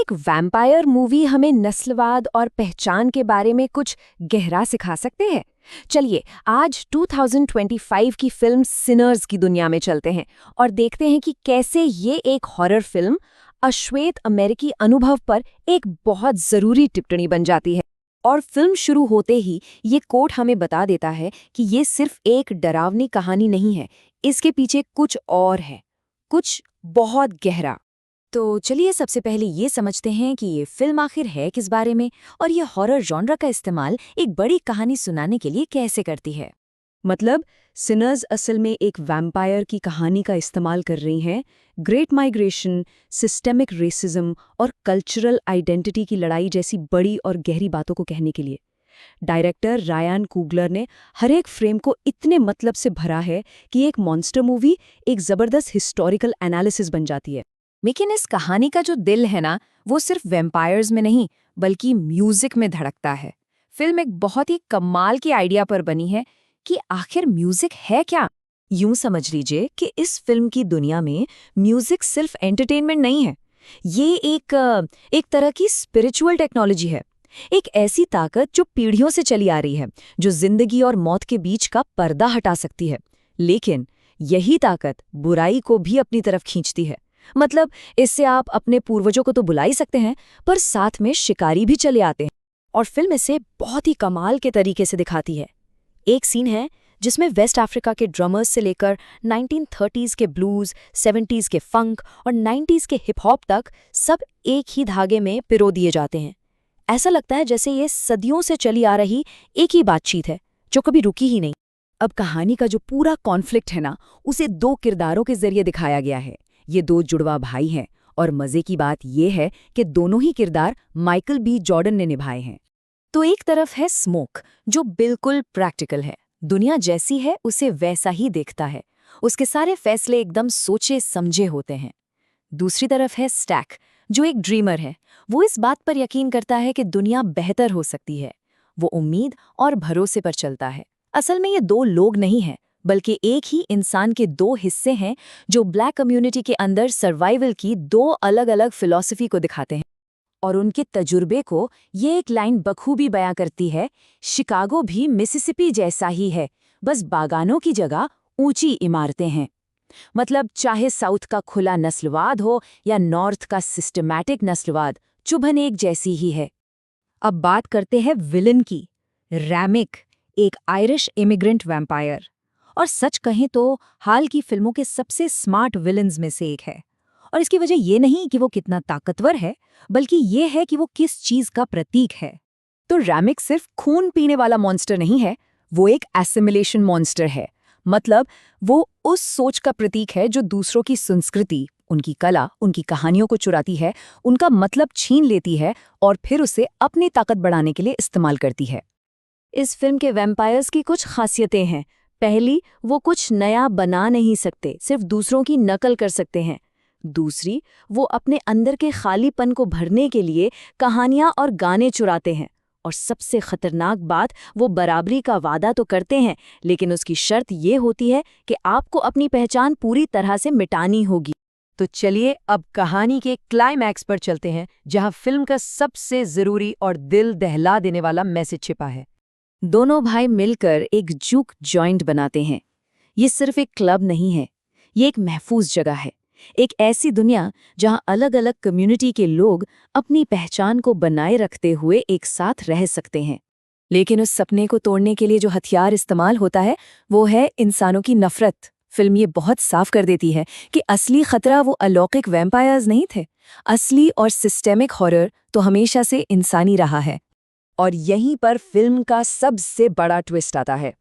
एक vampire movie हमें नस्लवाद और पहचान के बारे में कुछ गहरा सिखा सकते हैं? चलिए आज 2025 की फिल्म सिनर्स की दुनिया में चलते हैं और देखते हैं कि कैसे ये एक हॉरर फिल्म अश्वेत अमेरिकी अनुभव पर एक बहुत जरूरी टिप्पणी बन जाती है। और फिल्म शुरू होते ही ये कोट हमें बता देता है कि ये सिर्फ एक डरावनी कहानी नहीं है, इसके पीछे कुछ और है, कुछ बहुत गहरा। तो चलिए सबसे पहले ये समझते हैं कि ये फिल्म आखिर है किस बारे में और ये हॉरर जॉनरा का इस्तेमाल एक बड़ी कहानी सुनाने के लिए कैसे करती है। मतलब सिनर्स असल में एक वैम्पायर की कहानी का इस्तेमाल कर रही हैं ग्रेट माइग्रेशन, सिस्टेमिक रेसिज्म और कल्चरल आइडेंटिटी की लड़ाई जैसी बड़ी और गहरी बातों को कहने के लिए। डायरेक्टर रायन कुगलर ने हर एक फ्रेम को इतने मतलब से भरा है कि एक मॉन्स्टर मूवी एक जबरदस्त हिस्टोरिकल एनालिसिस बन जाती है। लेकिन इस कहानी का जो दिल है ना, वो सिर्फ वैम्पायर्स में नहीं बल्कि म्यूजिक में धड़कता है। फिल्म एक बहुत ही कमाल की आइडिया पर बनी है कि आखिर म्यूजिक है क्या। यूं समझ लीजिए कि इस फिल्म की दुनिया में म्यूजिक सिर्फ एंटरटेनमेंट नहीं है, ये एक तरह की स्पिरिचुअल टेक्नोलॉजी है। एक ऐसी ताकत जो पीढ़ियों से चली आ रही है, जो जिंदगी और मौत के बीच का पर्दा हटा सकती है। लेकिन यही ताकत बुराई को भी अपनी तरफ खींचती है। मतलब इससे आप अपने पूर्वजों को तो बुला ही सकते हैं, पर साथ में शिकारी भी चले आते हैं। और फिल्म इसे बहुत ही कमाल के तरीके से दिखाती है। एक सीन है जिसमें वेस्ट अफ्रीका के ड्रमर्स से लेकर 1930s के ब्लूज, 70s के फंक और 90s के हिप हॉप तक सब एक ही धागे में पिरो दिए जाते हैं। ऐसा लगता है जैसे ये सदियों से चली आ रही एक ही बातचीत है जो कभी रुकी ही नहीं। अब कहानी का जो पूरा कॉन्फ्लिक्ट है ना, उसे दो किरदारों के जरिए दिखाया गया है। ये दो जुड़वा भाई हैं और मजे की बात यह है कि दोनों ही किरदार माइकल बी जॉर्डन ने निभाए हैं। तो एक तरफ है स्मोक, जो बिल्कुल प्रैक्टिकल है, दुनिया जैसी है उसे वैसा ही देखता है, उसके सारे फैसले एकदम सोचे समझे होते हैं। दूसरी तरफ है स्टैक, जो एक ड्रीमर है, वो इस बात पर यकीन करता है कि दुनिया बेहतर हो सकती है। वो उम्मीद और भरोसे पर चलता है। असल में ये दो लोग नहीं हैं, बल्कि एक ही इंसान के दो हिस्से हैं जो ब्लैक कम्युनिटी के अंदर सर्वाइवल की दो अलग अलग फिलॉसफी को दिखाते हैं। और उनके तजुर्बे को ये एक लाइन बखूबी बयां करती है, शिकागो भी मिसिसिपी जैसा ही है, बस बागानों की जगह ऊंची इमारतें हैं। मतलब चाहे साउथ का खुला नस्लवाद हो या नॉर्थ का सिस्टमैटिक नस्लवाद, चुभन एक जैसी ही है। अब बात करते हैं विलन की। रैमिक एक आयरिश इमिग्रेंट वैम्पायर, और सच कहें तो हाल की फिल्मों के सबसे स्मार्ट विलन्स में से एक है। और इसकी वजह ये नहीं कि वो कितना ताकतवर है, बल्कि ये है कि वो किस चीज का प्रतीक है। तो रैमिक सिर्फ खून पीने वाला मॉन्स्टर नहीं है, वो एक एसिमिलेशन मॉन्स्टर है। मतलब वो उस सोच का प्रतीक है जो दूसरों की संस्कृति, उनकी कला, उनकी कहानियों को चुराती है, उनका मतलब छीन लेती है और फिर उसे अपनी ताकत बढ़ाने के लिए इस्तेमाल करती है। इस फिल्म के वैम्पायर्स की कुछ खासियतें हैं। पहली, वो कुछ नया बना नहीं सकते, सिर्फ दूसरों की नकल कर सकते हैं। दूसरी, वो अपने अंदर के खालीपन को भरने के लिए कहानियां और गाने चुराते हैं। और सबसे खतरनाक बात, वो बराबरी का वादा तो करते हैं, लेकिन उसकी शर्त ये होती है कि आपको अपनी पहचान पूरी तरह से मिटानी होगी। तो चलिए अब कहानी के क्लाइमैक्स पर चलते हैं, जहां फिल्म का सबसे जरूरी और दिल दहला देने वाला मैसेज छिपा है। दोनों भाई मिलकर एक जुक जॉइंट बनाते हैं। ये सिर्फ एक क्लब नहीं है, ये एक महफूज जगह है, एक ऐसी दुनिया जहां अलग अलग कम्युनिटी के लोग अपनी पहचान को बनाए रखते हुए एक साथ रह सकते हैं। लेकिन उस सपने को तोड़ने के लिए जो हथियार इस्तेमाल होता है, वो है इंसानों की नफरत। फिल्म ये बहुत साफ कर देती है कि असली खतरा वो अलौकिक वैम्पायर्स नहीं थे। असली और सिस्टेमिक हॉरर तो हमेशा से इंसानी रहा है। और यहीं पर फिल्म का सबसे बड़ा ट्विस्ट आता है।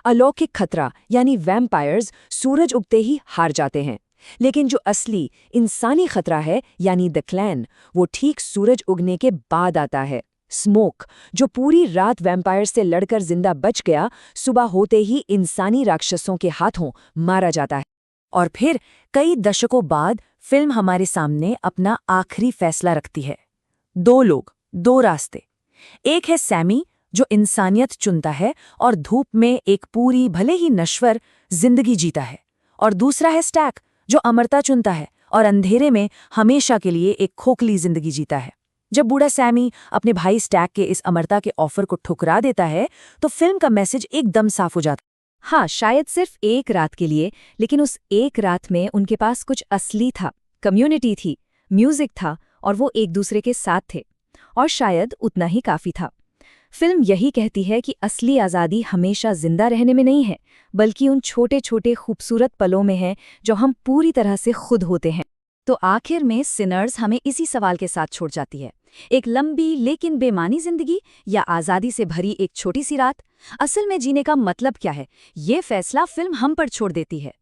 अलौकिक खतरा यानी वैम्पायर्स सूरज उगते ही हार जाते हैं, लेकिन जो असली इंसानी खतरा है यानी द क्लैन, वो ठीक सूरज उगने के बाद आता है। स्मोक, जो पूरी रात वैम्पायर से लड़कर जिंदा बच गया, सुबह होते ही इंसानी राक्षसों के हाथों मारा जाता है। और फिर कई दशकों बाद फिल्म हमारे सामने अपना आखिरी फैसला रखती है। दो लोग, दो रास्ते। एक है सैमी, जो इंसानियत चुनता है और धूप में एक पूरी भले ही नश्वर जिंदगी जीता है, और दूसरा है स्टैक, जो अमरता चुनता है और अंधेरे में हमेशा के लिए एक खोखली जिंदगी जीता है। जब बूढ़ा सैमी अपने भाई स्टैक के इस अमरता के ऑफर को ठुकरा देता है तो फिल्म का मैसेज एकदम साफ हो जाता है। हाँ, शायद सिर्फ एक रात के लिए, लेकिन उस एक रात में उनके पास कुछ असली था। कम्युनिटी थी, म्यूजिक था और वो एक दूसरे के साथ थे। और शायद उतना ही काफी था। फिल्म यही कहती है कि असली आज़ादी हमेशा जिंदा रहने में नहीं है, बल्कि उन छोटे छोटे खूबसूरत पलों में है जो हम पूरी तरह से खुद होते हैं। तो आखिर में सिनर्स हमें इसी सवाल के साथ छोड़ जाती है, एक लंबी लेकिन बेमानी जिंदगी या आज़ादी से भरी एक छोटी सी रात? असल में जीने का मतलब क्या है, ये फैसला फिल्म हम पर छोड़ देती है।